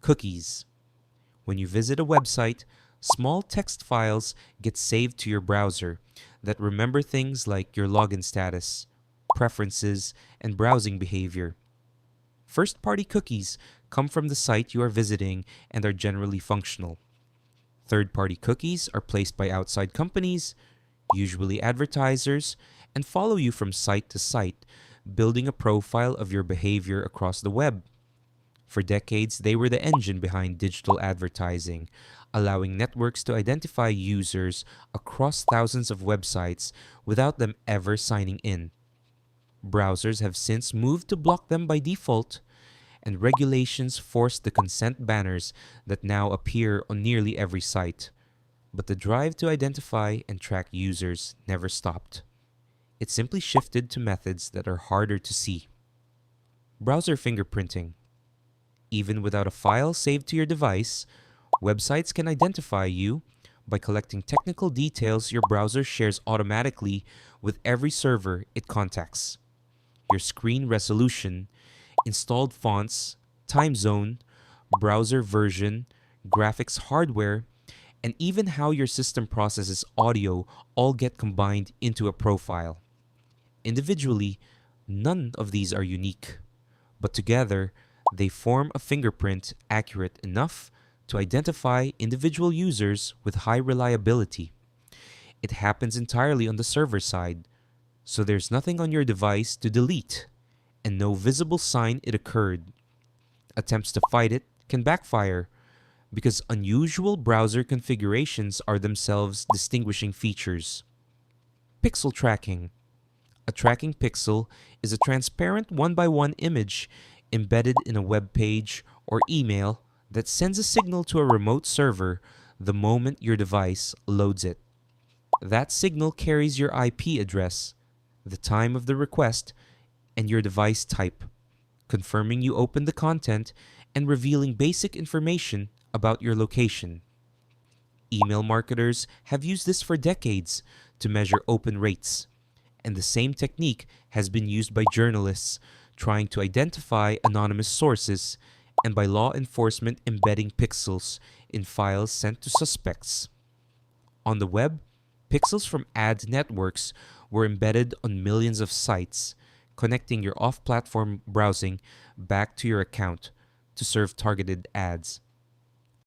Cookies. When you visit a website, small text files get saved to your browser that remember things like your login status, preferences, and browsing behavior. First party cookies come from the site you are visiting and are generally functional. Third party cookies are placed by outside companies, usually advertisers, and follow you from site to site, building a profile of your behavior across the web. For decades, they were the engine behind digital advertising, allowing networks to identify users across thousands of websites without them ever signing in. Browsers have since moved to block them by default, and regulations force the consent banners that now appear on nearly every site. But the drive to identify and track users never stopped. It simply shifted to methods that are harder to see. Browser fingerprinting. Even without a file saved to your device, websites can identify you by collecting technical details your browser shares automatically with every server it contacts. Your screen resolution, installed fonts, time zone, browser version, graphics hardware, and even how your system processes audio all get combined into a profile. Individually, none of these are unique, but together, they form a fingerprint accurate enough to identify individual users with high reliability. It happens entirely on the server side, so there's nothing on your device to delete and no visible sign it occurred. Attempts to fight it can backfire because unusual browser configurations are themselves distinguishing features. Pixel tracking. A tracking pixel is a transparent one by one image embedded in a web page or email that sends a signal to a remote server the moment your device loads it. That signal carries your IP address, the time of the request, and your device type, confirming you opened the content and revealing basic information about your location. Email marketers have used this for decades to measure open rates, and the same technique has been used by journalists trying to identify anonymous sources and by law enforcement embedding pixels in files sent to suspects. On the web, pixels from ad networks were embedded on millions of sites, connecting your off platform browsing back to your account to serve targeted ads.